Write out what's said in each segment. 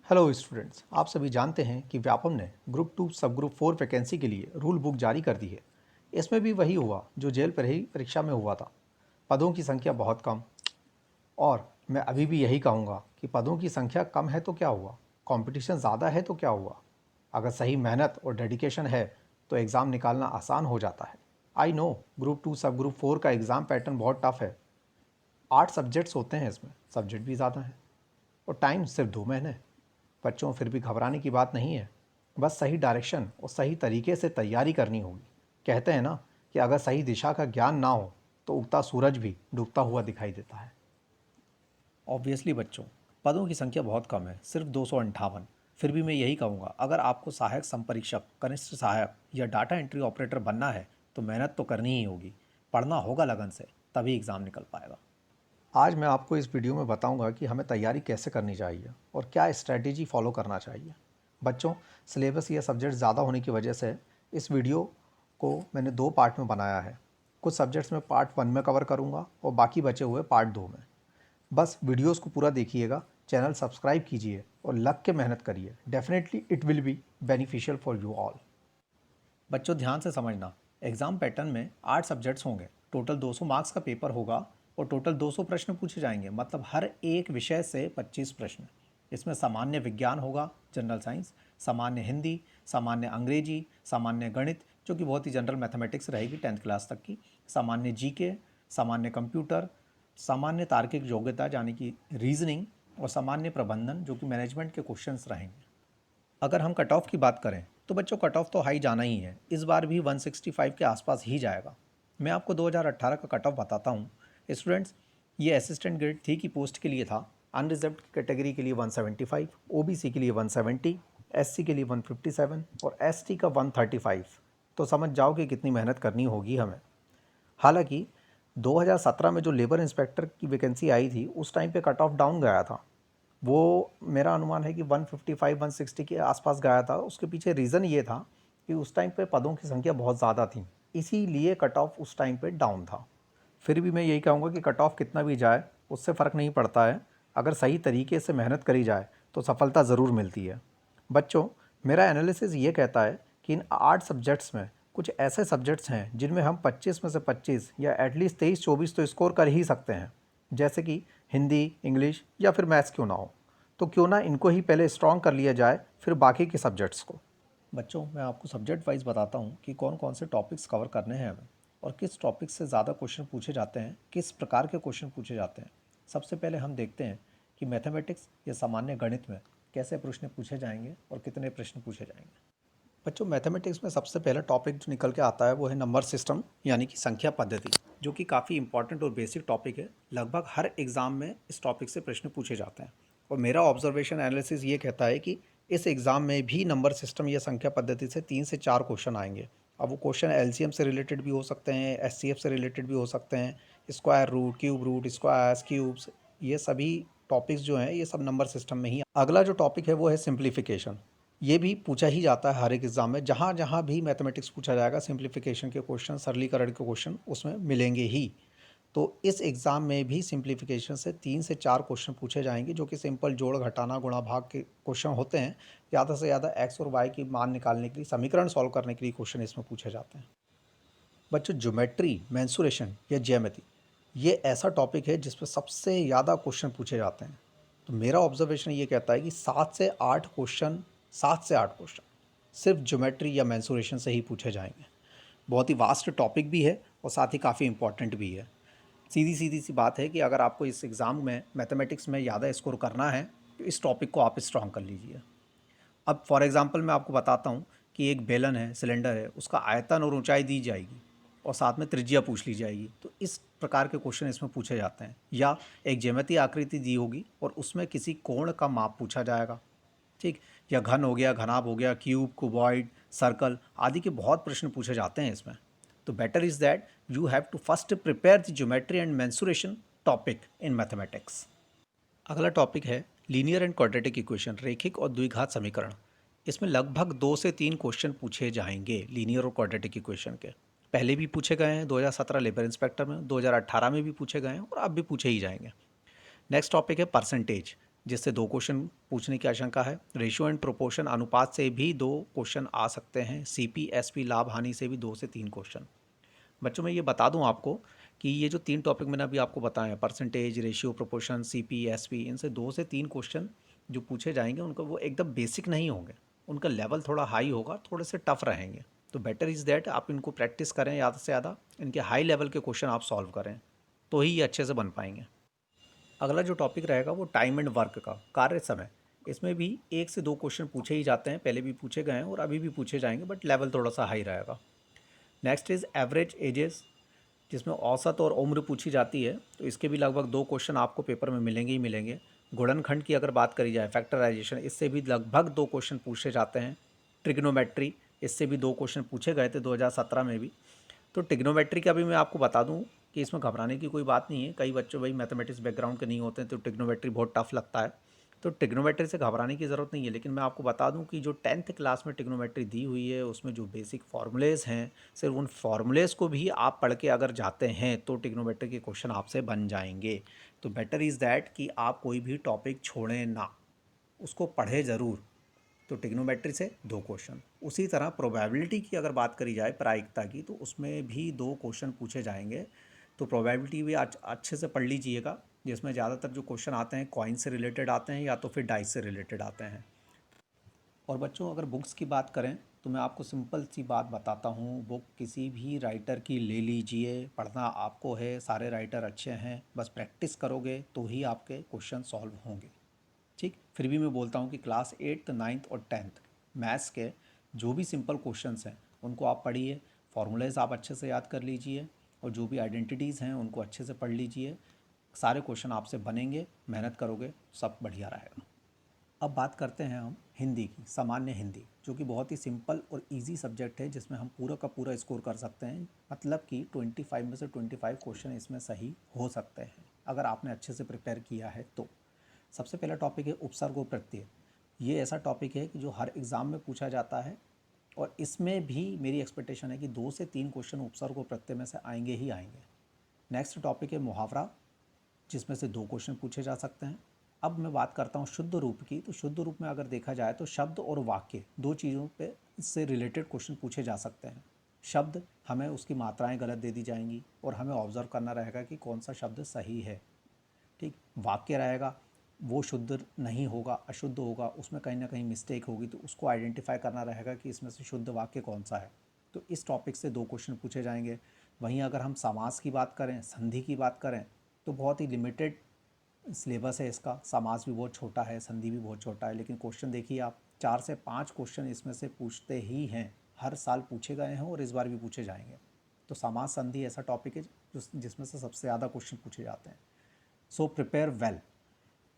Hello students, आप सभी जानते हैं कि व्यापम ने ग्रुप 2 सब ग्रुप 4 वैकेंसी के लिए रूल बुक जारी कर दी है। इसमें भी वही हुआ जो जेल पर ही परीक्षा में हुआ था। पदों की संख्या बहुत कम। और मैं अभी भी यही कहूँगा कि पदों की संख्या कम है तो क्या हुआ, कंपटीशन ज़्यादा है तो क्या हुआ। अगर सही मेहनत और डेडिकेशन है तो एग्ज़ाम निकालना आसान हो जाता है। आई नो ग्रुप 2 सब ग्रुप 4 का एग्ज़ाम पैटर्न बहुत टफ है। 8 सब्जेक्ट्स होते हैं, इसमें सब्जेक्ट भी ज़्यादा हैं और टाइम सिर्फ 2 महीने। बच्चों, फिर भी घबराने की बात नहीं है। बस सही डायरेक्शन और सही तरीके से तैयारी करनी होगी। कहते हैं ना कि अगर सही दिशा का ज्ञान ना हो तो उगता सूरज भी डूबता हुआ दिखाई देता है। ऑब्वियसली बच्चों, पदों की संख्या बहुत कम है, सिर्फ 258। फिर भी मैं यही कहूँगा, अगर आपको सहायक संपरीक्षक, कनिष्ठ सहायक या डाटा एंट्री ऑपरेटर बनना है तो मेहनत तो करनी ही होगी, पढ़ना होगा लगन से, तभी एग्ज़ाम निकल पाएगा। आज मैं आपको इस वीडियो में बताऊंगा कि हमें तैयारी कैसे करनी चाहिए और क्या स्ट्रैटेजी फॉलो करना चाहिए। बच्चों, सिलेबस या सब्जेक्ट ज़्यादा होने की वजह से इस वीडियो को मैंने 2 पार्ट में बनाया है। कुछ सब्जेक्ट्स में पार्ट 1 में कवर करूंगा और बाकी बचे हुए पार्ट 2 में। बस वीडियोस को पूरा देखिएगा, चैनल सब्सक्राइब कीजिए और लग के मेहनत करिए। Definitely it will be beneficial for you all. बच्चों, ध्यान से समझना, एग्जाम पैटर्न में 8 सब्जेक्ट्स होंगे, टोटल 200 मार्क्स का पेपर होगा और टोटल 200 प्रश्न पूछे जाएंगे, मतलब हर एक विषय से 25 प्रश्न। इसमें सामान्य विज्ञान होगा, जनरल साइंस, सामान्य हिंदी, सामान्य अंग्रेजी, सामान्य गणित जो कि बहुत ही जनरल मैथमेटिक्स रहेगी 10th क्लास तक की, सामान्य जीके, सामान्य कंप्यूटर, सामान्य तार्किक योग्यता यानी कि रीजनिंग और सामान्य प्रबंधन जो कि मैनेजमेंट के क्वेश्चंस रहेंगे। अगर हम कट ऑफ की बात करें तो बच्चों, कट ऑफ तो हाई जाना ही है, इस बार भी 165 के आसपास ही जाएगा। मैं आपको 2018 का कट ऑफ बताता हूँ स्टूडेंट्स। ये असिस्टेंट ग्रेड 3 की पोस्ट के लिए था। अनरिजर्व्ड कैटेगरी के लिए 175, ओबीसी के लिए 170, एससी के लिए 157 और एसटी का 135। तो समझ जाओ कि कितनी मेहनत करनी होगी हमें। हालांकि 2017 में जो लेबर इंस्पेक्टर की वैकेंसी आई थी उस टाइम पे कट ऑफ डाउन गया था। वो मेरा अनुमान है कि 155 160 के आसपास गया था। उसके पीछे रीज़न ये था कि उस टाइम पे पदों की संख्या बहुत ज़्यादा थी, इसीलिए कट ऑफ उस टाइम पे डाउन था। फिर भी मैं यही कहूँगा कि कट ऑफ कितना भी जाए उससे फ़र्क नहीं पड़ता है। अगर सही तरीके से मेहनत करी जाए तो सफलता ज़रूर मिलती है। बच्चों, मेरा एनालिसिस ये कहता है कि इन 8 सब्जेक्ट्स में कुछ ऐसे सब्जेक्ट्स हैं जिनमें हम 25 में से 25 या एटलीस्ट 23-24 तो स्कोर कर ही सकते हैं, जैसे कि हिंदी, इंग्लिश या फिर मैथ्स क्यों ना हो। तो क्यों ना इनको ही पहले स्ट्रॉन्ग कर लिया जाए, फिर बाकी के सब्जेक्ट्स को। बच्चों, मैं आपको सब्जेक्ट वाइज बताता हूँ कि कौन कौन से टॉपिक्स कवर करने हैं हमें और किस टॉपिक से ज़्यादा क्वेश्चन पूछे जाते हैं, किस प्रकार के क्वेश्चन पूछे जाते हैं। सबसे पहले हम देखते हैं कि मैथमेटिक्स या सामान्य गणित में कैसे प्रश्न पूछे जाएंगे और कितने प्रश्न पूछे जाएंगे। बच्चों, मैथमेटिक्स में सबसे पहला टॉपिक जो निकल के आता है वो है नंबर सिस्टम यानी कि संख्या पद्धति, जो कि काफ़ी इंपॉर्टेंट और बेसिक टॉपिक है। लगभग हर एग्ज़ाम में इस टॉपिक से प्रश्न पूछे जाते हैं और मेरा ऑब्जर्वेशन एनालिसिस ये कहता है कि इस एग्ज़ाम में भी नंबर सिस्टम या संख्या पद्धति से 3 से 4 क्वेश्चन आएंगे। अब वो क्वेश्चन एलसीएम से रिलेटेड भी हो सकते हैं, एचसीएफ से रिलेटेड भी हो सकते हैं, square root, cube root, squares, cubes, ये सभी टॉपिक्स जो हैं ये सब नंबर सिस्टम में ही। अगला जो टॉपिक है वो है सिंप्लीफिकेशन। ये भी पूछा ही जाता है हर एक एग्ज़ाम में, जहाँ जहाँ भी मैथमेटिक्स पूछा जाएगा सिंप्लीफिकेशन के क्वेश्चन, सरलीकरण के क्वेश्चन उसमें मिलेंगे ही। तो इस एग्ज़ाम में भी सिंप्लीफिकेशन से 3 से 4 क्वेश्चन पूछे जाएंगे, जो कि सिंपल जोड़, घटाना, गुणा, भाग के क्वेश्चन होते हैं। ज़्यादा से ज़्यादा एक्स और वाई की मान निकालने के लिए, समीकरण सॉल्व करने के लिए क्वेश्चन इसमें पूछे जाते हैं। बच्चों, ज्योमेट्री, मेंसुरेशन या ज्यामिति, ये ऐसा टॉपिक है जिस पर सबसे ज़्यादा क्वेश्चन पूछे जाते हैं। तो मेरा ऑब्जर्वेशन ये कहता है कि 7 से 8 क्वेश्चन सिर्फ ज्योमेट्री या मेंसुरेशन से ही पूछे जाएंगे। बहुत ही वास्ट टॉपिक भी है और साथ ही काफ़ी इंपॉर्टेंट भी है। सीधी सीधी सी बात है कि अगर आपको इस एग्ज़ाम में मैथमेटिक्स में ज़्यादा स्कोर करना है तो इस टॉपिक को आप स्ट्रॉन्ग कर लीजिए। अब फॉर एग्ज़ाम्पल मैं आपको बताता हूँ कि एक बेलन है, सिलेंडर है, उसका आयतन और ऊंचाई दी जाएगी और साथ में त्रिज्या पूछ ली जाएगी। तो इस प्रकार के क्वेश्चन इसमें पूछे जाते हैं। या एक ज्यामितीय आकृति दी होगी और उसमें किसी कोण का माप पूछा जाएगा, ठीक। या घन हो गया, घनाभ हो गया, क्यूब, क्यूबॉइड, सर्कल आदि के बहुत प्रश्न पूछे जाते हैं इसमें। तो better is that you have to first prepare the geometry and mensuration topic in mathematics. अगला टॉपिक है लीनियर एंड क्वाड्रेटिक इक्वेशन, रेखिक और द्विघात समीकरण। इसमें लगभग 2 से 3 क्वेश्चन पूछे जाएंगे लीनियर और क्वाड्रेटिक इक्वेशन के। पहले भी पूछे गए हैं 2017 लेबर इंस्पेक्टर में, 2018 में भी पूछे गए हैं और अब भी पूछे ही जाएंगे। नेक्स्ट टॉपिक है परसेंटेज, जिससे 2 क्वेश्चन पूछने की आशंका है। रेशियो एंड प्रोपोर्शन अनुपात से भी 2 क्वेश्चन आ सकते हैं। सीपी एसपी लाभ हानि से भी 2 से 3 क्वेश्चन। बच्चों मैं ये बता दूं आपको कि ये जो 3 टॉपिक मैंने अभी आपको बताए, percentage, ratio, proportion, CP SP, इनसे 2 से 3 क्वेश्चन जो पूछे जाएंगे उनका वो एकदम बेसिक नहीं होंगे, उनका लेवल थोड़ा हाई होगा, थोड़े से टफ रहेंगे। तो बेटर इज़ दैट आप इनको प्रैक्टिस करें, ज़्यादा से ज़्यादा इनके हाई लेवल के क्वेश्चन आप सॉल्व करें, तो ही ये अच्छे से बन पाएंगे। अगला जो टॉपिक रहेगा वो टाइम एंड वर्क का, कार्य समय। इसमें भी 1 से 2 क्वेश्चन पूछे ही जाते हैं, पहले भी पूछे गए हैं और अभी भी पूछे जाएंगे, बट लेवल थोड़ा सा हाई रहेगा। नेक्स्ट इज़ एवरेज एजेस, जिसमें औसत और उम्र पूछी जाती है, तो इसके भी लगभग 2 क्वेश्चन आपको पेपर में मिलेंगे ही मिलेंगे। गुणनखंड की अगर बात करी जाए, फैक्टराइजेशन, इससे भी लगभग 2 क्वेश्चन पूछे जाते हैं। ट्रिग्नोमेट्री, इससे भी 2 क्वेश्चन पूछे गए थे 2017 में भी। तो ट्रिग्नोमेट्री का भी मैं आपको बता दूं कि इसमें घबराने की कोई बात नहीं है। कई बच्चों भाई मैथमेटिक्स बैकग्राउंड के नहीं होते हैं तो ट्रिग्नोमेट्री बहुत टफ लगता है, तो ट्रिग्नोमेट्री से घबराने की ज़रूरत नहीं है। लेकिन मैं आपको बता दूं कि जो 10th क्लास में ट्रिग्नोमेट्री दी हुई है उसमें जो बेसिक फार्मूलेज़ हैं, सिर्फ उन फार्मूलेज़ को भी आप पढ़ के अगर जाते हैं तो ट्रिग्नोमेट्री के क्वेश्चन आपसे बन जाएंगे। तो बेटर इज़ दैट कि आप कोई भी टॉपिक छोड़ें ना, उसको पढ़े ज़रूर। तो ट्रिग्नोमेट्री से 2 क्वेश्चन। उसी तरह प्रोबेबिलिटी की अगर बात करी जाए, प्रायिकता की, तो उसमें भी 2 क्वेश्चन पूछे जाएंगे। तो प्रोबेबिलिटी भी अच्छे से पढ़ लीजिएगा, जिसमें ज़्यादातर जो क्वेश्चन आते हैं कॉइन से रिलेटेड आते हैं या तो फिर डाइस से रिलेटेड आते हैं। और बच्चों अगर बुक्स की बात करें तो मैं आपको सिंपल सी बात बताता हूँ, बुक किसी भी राइटर की ले लीजिए, पढ़ना आपको है, सारे राइटर अच्छे हैं, बस प्रैक्टिस करोगे तो ही आपके क्वेश्चन सॉल्व होंगे। ठीक, फिर भी मैं बोलता हूँ कि क्लास 8th 9th और 10th मैथ्स के जो भी सिंपल क्वेश्चंस हैं उनको आप पढ़िए, फार्मूलेज आप अच्छे से याद कर लीजिए और जो भी आइडेंटिटीज़ हैं उनको अच्छे से पढ़ लीजिए। सारे क्वेश्चन आपसे बनेंगे, मेहनत करोगे सब बढ़िया रहेगा। अब बात करते हैं हम हिंदी की, सामान्य हिंदी, जो कि बहुत ही सिंपल और इजी सब्जेक्ट है, जिसमें हम पूरा का पूरा स्कोर कर सकते हैं। मतलब कि 25 में से 25 क्वेश्चन इसमें सही हो सकते हैं अगर आपने अच्छे से प्रिपेयर किया है तो। सबसे पहला टॉपिक है उपसर्ग और प्रत्यय। ये ऐसा टॉपिक है कि जो हर एग्ज़ाम में पूछा जाता है और इसमें भी मेरी एक्सपेक्टेशन है कि 2 से 3 क्वेश्चन उपसर्ग और प्रत्यय में से आएंगे ही आएंगे। नेक्स्ट टॉपिक है मुहावरा, जिसमें से 2 क्वेश्चन पूछे जा सकते हैं। अब मैं बात करता हूँ शुद्ध रूप की, तो शुद्ध रूप में अगर देखा जाए तो शब्द और वाक्य, 2 चीज़ों पे इससे रिलेटेड क्वेश्चन पूछे जा सकते हैं। शब्द, हमें उसकी मात्राएं गलत दे दी जाएंगी और हमें ऑब्जर्व करना रहेगा कि कौन सा शब्द सही है। ठीक, वाक्य रहेगा, वो शुद्ध नहीं होगा, अशुद्ध होगा, उसमें कहीं ना कहीं मिस्टेक होगी, तो उसको आइडेंटिफाई करना रहेगा कि इसमें से शुद्ध वाक्य कौन सा है। तो इस टॉपिक से 2 क्वेश्चन पूछे जाएंगे। वहीं अगर हम समास की बात करें, संधि की बात करें, तो बहुत ही लिमिटेड सिलेबस है इसका। समास भी बहुत छोटा है, संधि भी बहुत छोटा है, लेकिन क्वेश्चन देखिए आप, 4 से 5 क्वेश्चन इसमें से पूछते ही हैं, हर साल पूछे गए हैं और इस बार भी पूछे जाएंगे। तो समास संधि ऐसा टॉपिक है जिसमें से सबसे ज़्यादा क्वेश्चन पूछे जाते हैं। So prepare well.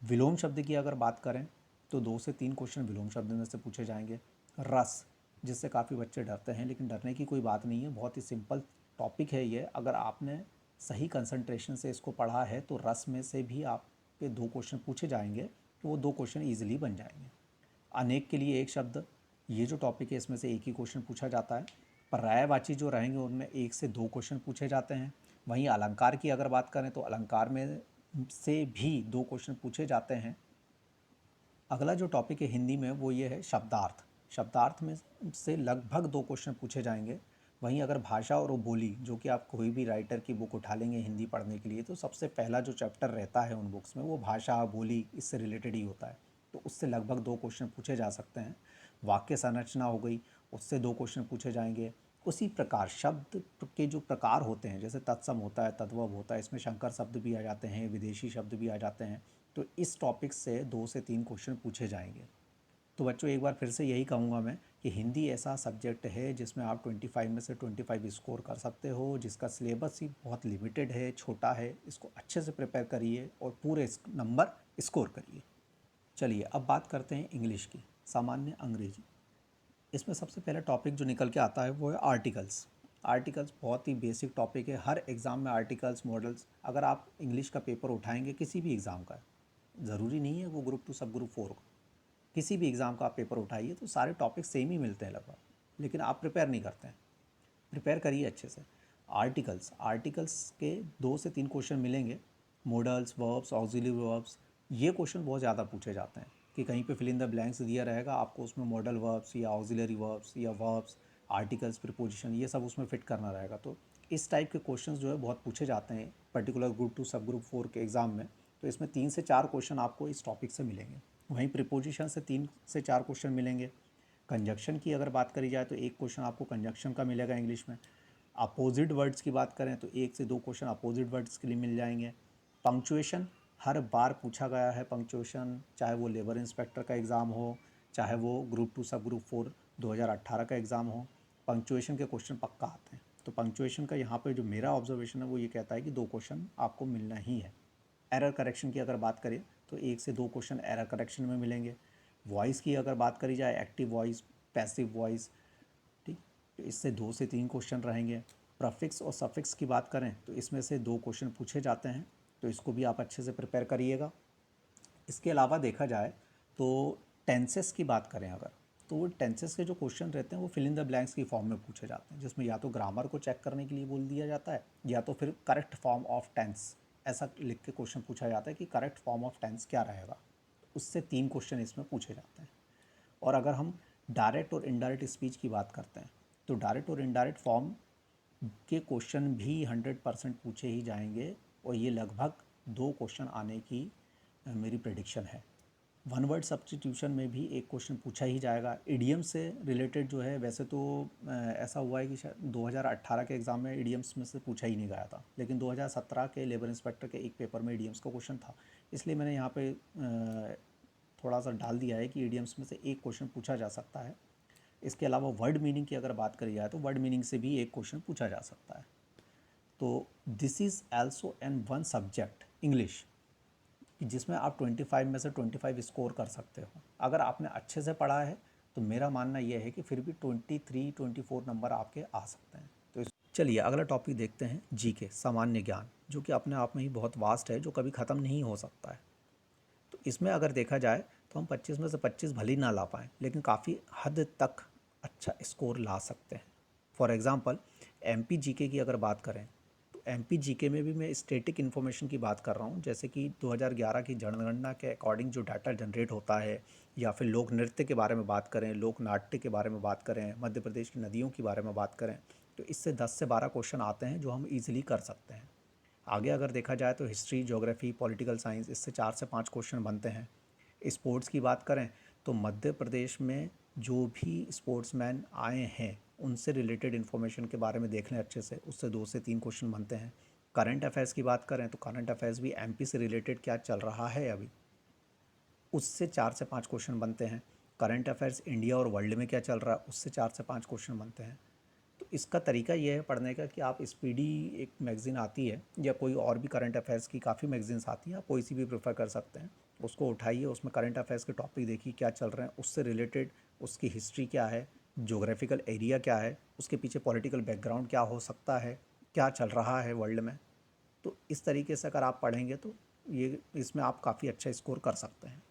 विलोम शब्द की अगर बात करें तो 2 से 3 क्वेश्चन विलोम शब्द में से पूछे जाएंगे। रस, जिससे काफ़ी बच्चे डरते हैं, लेकिन डरने की कोई बात नहीं है, बहुत ही सिंपल टॉपिक है ये। अगर आपने सही कंसंट्रेशन से इसको पढ़ा है तो रस में से भी आपके 2 क्वेश्चन पूछे जाएंगे, तो वो 2 क्वेश्चन ईजिली बन जाएंगे। अनेक के लिए एक शब्द, ये जो टॉपिक है इसमें से एक ही क्वेश्चन पूछा जाता है। पर्यायवाची जो रहेंगे उनमें 1 से 2 क्वेश्चन पूछे जाते हैं। वहीं अलंकार की अगर बात करें तो अलंकार में से भी 2 क्वेश्चन पूछे जाते हैं। अगला जो टॉपिक है हिंदी में वो ये है शब्दार्थ। शब्दार्थ में से लगभग 2 क्वेश्चन पूछे जाएंगे। वहीं अगर भाषा और बोली, जो कि आप कोई भी राइटर की बुक उठा लेंगे हिंदी पढ़ने के लिए, तो सबसे पहला जो चैप्टर रहता है उन बुक्स में वो भाषा बोली इससे रिलेटेड ही होता है, तो उससे लगभग 2 क्वेश्चन पूछे जा सकते हैं। वाक्य संरचना हो गई, उससे 2 क्वेश्चन पूछे जाएंगे। उसी प्रकार शब्द के जो प्रकार होते हैं, जैसे तत्सम होता है, तद्भव होता है, इसमें शंकर शब्द भी आ जाते हैं, विदेशी शब्द भी आ जाते हैं, तो इस टॉपिक से 2 से 3 क्वेश्चन पूछे जाएंगे। तो बच्चों एक बार फिर से यही कहूँगा मैं कि हिंदी ऐसा सब्जेक्ट है जिसमें आप 25 में से 25 स्कोर कर सकते हो, जिसका सिलेबस ही बहुत लिमिटेड है, छोटा है। इसको अच्छे से प्रिपेयर करिए और पूरे नंबर स्कोर करिए। चलिए अब बात करते हैं इंग्लिश की, सामान्य अंग्रेजी। इसमें सबसे पहला टॉपिक जो निकल के आता है वो है आर्टिकल्स। आर्टिकल्स बहुत ही बेसिक टॉपिक है, हर एग्ज़ाम में आर्टिकल्स, मॉडल्स, अगर आप इंग्लिश का पेपर उठाएंगे किसी भी एग्ज़ाम का, ज़रूरी नहीं है वो ग्रुप 2 सब ग्रुप 4 का, किसी भी एग्ज़ाम का आप पेपर उठाइए तो सारे टॉपिक सेम ही मिलते हैं लगभग, लेकिन आप प्रिपेयर नहीं करते हैं। प्रिपेयर करिए अच्छे से। आर्टिकल्स, आर्टिकल्स के 2 से 3 क्वेश्चन मिलेंगे। मॉडल्स, वर्ब्स, ऑक्सिलरी वर्ब्स, ये क्वेश्चन बहुत ज़्यादा पूछे जाते हैं कि कहीं पे फिल इन द ब्लैंक्स दिया रहेगा, आपको उसमें मॉडल वर्ब्स या ऑक्सिलरी वर्ब्स या वर्ब्स, आर्टिकल्स, प्रीपोजिशन, ये सब उसमें फिट करना रहेगा। तो इस टाइप के क्वेश्चंस जो है बहुत पूछे जाते हैं पर्टिकुलर ग्रुप 2 सब ग्रुप 4 के एग्ज़ाम में। तो इसमें 3 से 4 क्वेश्चन आपको इस टॉपिक से मिलेंगे। वहीं प्रीपोजिशन से 3 से 4 क्वेश्चन मिलेंगे। कंजक्शन की अगर बात करी जाए तो एक क्वेश्चन आपको कंजक्शन का मिलेगा इंग्लिश में। अपोजिट वर्ड्स की बात करें तो 1 से 2 क्वेश्चन अपोजिट वर्ड्स के लिए मिल जाएंगे। पंक्चुएशन हर बार पूछा गया है पंक्चुएशन, चाहे वो लेबर इंस्पेक्टर का एग्ज़ाम हो, चाहे वो ग्रुप 2 सब ग्रुप 4 2018 का एग्ज़ाम हो, पंक्चुएशन के क्वेश्चन पक्का आते हैं। तो पंक्चुएशन का यहाँ पे जो मेरा ऑब्जर्वेशन है वो ये कहता है कि 2 क्वेश्चन आपको मिलना ही है। एरर करेक्शन की अगर बात करें तो 1 से 2 क्वेश्चन एरर करेक्शन में मिलेंगे। वॉइस की अगर बात करी जाए, एक्टिव वॉइस, पैसिव वॉइस, ठीक, तो इससे 2 से 3 क्वेश्चन रहेंगे। प्रफिक्स और सफिक्स की बात करें तो इसमें से 2 क्वेश्चन पूछे जाते हैं, तो इसको भी आप अच्छे से प्रिपेयर करिएगा। इसके अलावा देखा जाए तो टेंसेस की बात करें अगर, तो वो टेंसेस के जो क्वेश्चन रहते हैं वो फिल इन द ब्लैंक्स की फॉर्म में पूछे जाते हैं, जिसमें या तो ग्रामर को चेक करने के लिए बोल दिया जाता है या तो फिर करेक्ट फॉर्म ऑफ टेंस ऐसा लिख के क्वेश्चन पूछा जाता है कि करेक्ट फॉर्म ऑफ टेंस क्या रहेगा। उससे 3 क्वेश्चन इसमें पूछे जाते हैं। और अगर हम डायरेक्ट और इनडायरेक्ट स्पीच की बात करते हैं तो डायरेक्ट और इनडायरेक्ट फॉर्म के क्वेश्चन भी 100% पूछे ही जाएंगे, और ये लगभग 2 क्वेश्चन आने की मेरी प्रेडिक्शन है। वन वर्ड सब्स्टिट्यूशन में भी एक क्वेश्चन पूछा ही जाएगा। इडियम से रिलेटेड जो है वैसे तो ऐसा हुआ है कि शायद 2018 के एग्ज़ाम में इडियम्स में से पूछा ही नहीं गया था, लेकिन 2017 के लेबर इंस्पेक्टर के एक पेपर में इडियम्स का क्वेश्चन था, इसलिए मैंने यहाँ पे थोड़ा सा डाल दिया है कि इडियम्स में से एक क्वेश्चन पूछा जा सकता है। इसके अलावा वर्ड मीनिंग की अगर बात करी जाए तो वर्ड मीनिंग से भी एक क्वेश्चन पूछा जा सकता है। तो this is also an one subject English, कि जिसमें आप 25 में से 25 स्कोर कर सकते हो। अगर आपने अच्छे से पढ़ा है तो मेरा मानना यह है कि फिर भी 23-24 नंबर आपके आ सकते हैं। तो चलिए अगला टॉपिक देखते हैं, जीके सामान्य ज्ञान, जो कि अपने आप में ही बहुत वास्ट है, जो कभी ख़त्म नहीं हो सकता है। तो इसमें अगर देखा जाए तो हम 25 में से 25 भले ही ना ला पाएँ, लेकिन काफ़ी हद तक अच्छा स्कोर ला सकते हैं। फॉर एग्ज़ाम्पल एमपी जीके की अगर बात करें तो एमपी जीके में भी मैं स्टैटिक इन्फॉर्मेशन की बात कर रहा हूँ, जैसे कि 2011 की जनगणना के अकॉर्डिंग जो डाटा जनरेट होता है, या फिर लोक नृत्य के बारे में बात करें, लोक नाट्य के बारे में बात करें, मध्य प्रदेश की नदियों के बारे में बात करें, तो इससे 10 से 12 क्वेश्चन आते हैं जो हम ईजिली कर सकते हैं। आगे अगर देखा जाए तो हिस्ट्री, ज्योग्राफी, पॉलिटिकल साइंस, इससे 4 से 5 क्वेश्चन बनते हैं। स्पोर्ट्स की बात करें तो मध्य प्रदेश में जो भी स्पोर्ट्समैन आए हैं उनसे रिलेटेड इन्फॉर्मेशन के बारे में देख लें अच्छे से, उससे 2 से 3 क्वेश्चन बनते हैं। करंट अफेयर्स की बात करें तो करंट अफेयर्स भी एमपी से रिलेटेड क्या चल रहा है अभी, उससे 4 से 5 क्वेश्चन बनते हैं। करंट अफेयर्स इंडिया और वर्ल्ड में क्या चल रहा है, उससे 4 से 5 क्वेश्चन बनते हैं। तो इसका तरीका ये है पढ़ने का कि आप स्पीडी एक मैगज़ीन आती है या कोई और भी करंट अफेयर्स की काफ़ी मैगज़ीन्स आती हैं, आप कोई सी भी प्रेफर कर सकते हैं। उसको उठाइए, उसमें करंट अफेयर्स के टॉपिक देखिए क्या चल रहे हैं, उससे रिलेटेड उसकी हिस्ट्री क्या है, ज्योग्राफिकल एरिया क्या है, उसके पीछे पॉलिटिकल बैकग्राउंड क्या हो सकता है, क्या चल रहा है वर्ल्ड में। तो इस तरीके से अगर आप पढ़ेंगे तो ये इसमें आप काफ़ी अच्छा स्कोर कर सकते हैं।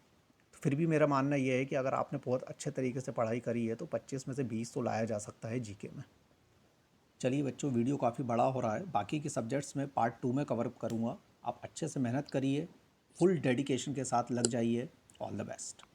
तो फिर भी मेरा मानना ये है कि अगर आपने बहुत अच्छे तरीके से पढ़ाई करी है तो 25 में से 20 तो लाया जा सकता है जीके में। चलिए बच्चों, वीडियो काफ़ी बड़ा हो रहा है, बाकी के सब्जेक्ट्स में पार्ट 2 में कवर करूँगा। आप अच्छे से मेहनत करिए, फुल डेडिकेशन के साथ लग जाइए। All the best.